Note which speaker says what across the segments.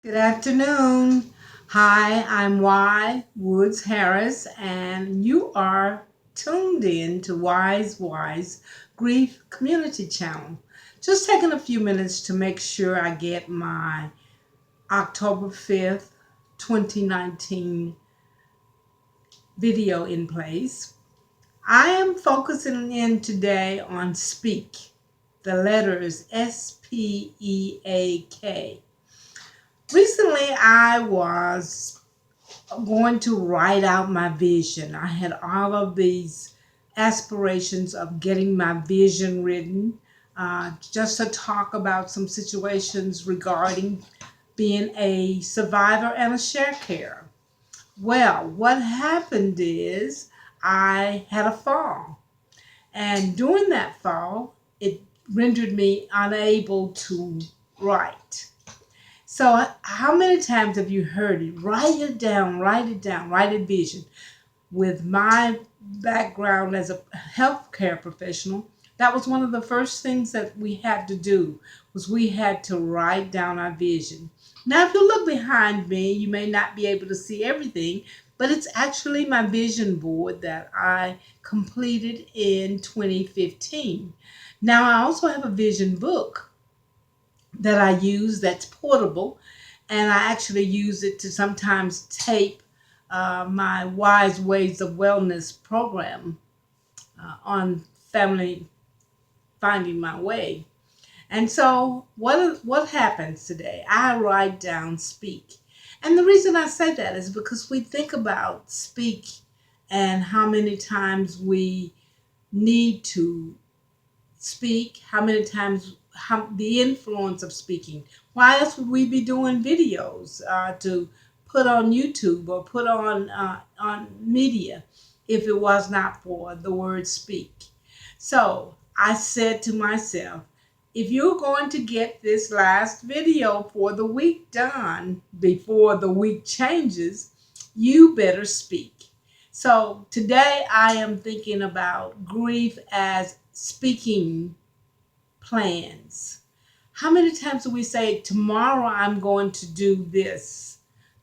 Speaker 1: Good afternoon. Hi, I'm Y Woods Harris, and you are tuned in to Wise Grief Community Channel. Just taking a few minutes to make sure I get my October 5th, 2019 video in place. I am focusing in today on SPEAK, the letters SPEAK. Recently, I was going to write out my vision. I had all of these aspirations of getting my vision written, just to talk about some situations regarding being a survivor and a sharecare. Well, what happened is I had a fall, and during that fall, it rendered me unable to write. So, how many times have you heard it? Write it down, write it down, write a vision. With my background as a healthcare professional, that was one of the first things that we had to do was we had to write down our vision. Now, if you look behind me, you may not be able to see everything, but it's actually my vision board that I completed in 2015. Now, I also have a vision book that I use that's portable, and I actually use it to sometimes tape my Wise Ways of Wellness program on Family Finding My Way. And so, what happens today? I write down speak, and the reason I say that is because we think about speak and how many times we need to speak, how many times, how the influence of speaking. Why else would we be doing videos to put on YouTube or put on media if it was not for the word speak? So I said to myself, if you're going to get this last video for the week done before the week changes, you better speak. So today I am thinking about grief as speaking plans. How many times do we say, tomorrow I'm going to do this?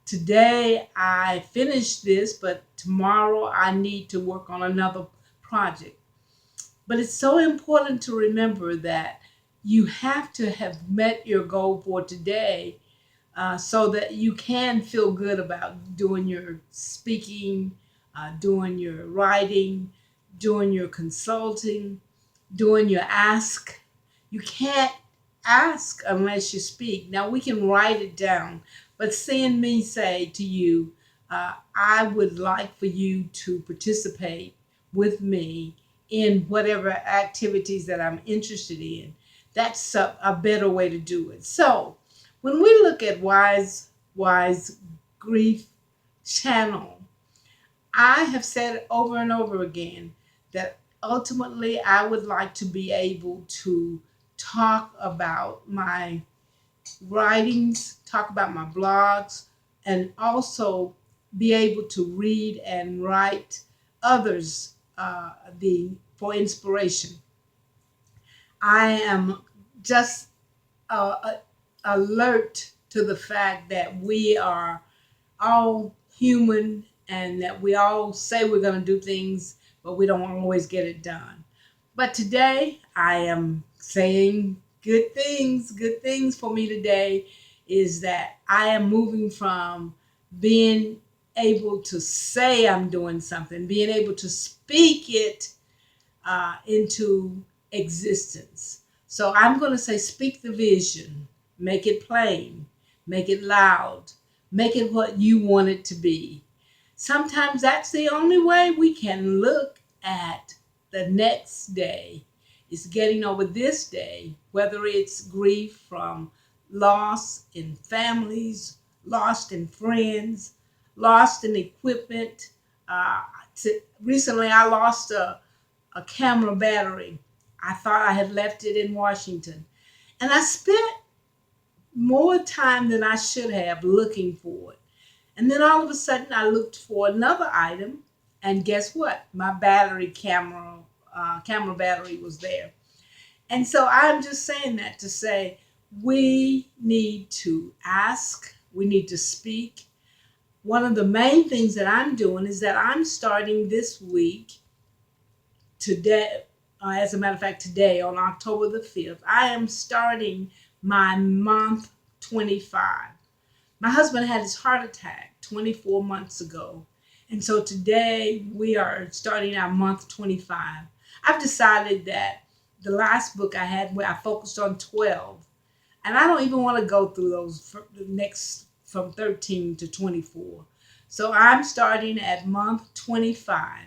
Speaker 1: Today I finished this, but tomorrow I need to work on another project. But it's so important to remember that you have to have met your goal for today, so that you can feel good about doing your speaking, doing your writing, doing your consulting, doing your ask. You can't ask unless you speak. Now, we can write it down, but seeing me say to you, I would like for you to participate with me in whatever activities that I'm interested in. That's a better way to do it. So, when we look at Wise Grief Channel, I have said over and over again that ultimately I would like to be able to talk about my writings, talk about my blogs, and also be able to read and write others the for inspiration. I am just alert to the fact that we are all human and that we all say we're going to do things, but we don't always get it done. But today, I am saying good things for me today is that I am moving from being able to say I'm doing something, being able to speak it into existence. So I'm going to say, speak the vision, make it plain, make it loud, make it what you want it to be. Sometimes that's the only way we can look at the next day, is getting over this day, whether it's grief from loss in families, lost in friends, lost in equipment. Uh, Recently, I lost a camera battery. I thought I had left it in Washington. And I spent more time than I should have looking for it. And then all of a sudden, I looked for another item, and guess what? My camera battery was there. And so I'm just saying that to say we need to ask, We need to speak. One of the main things that I'm doing is that I'm starting this week, today, as a matter of fact, today on October the 5th, I am starting my month 25. My husband had his heart attack 24 months ago. And so today we are starting our month 25. I've decided that the last book I had, where I focused on 12, and I don't even want to go through those the next from 13 to 24. So I'm starting at month 25.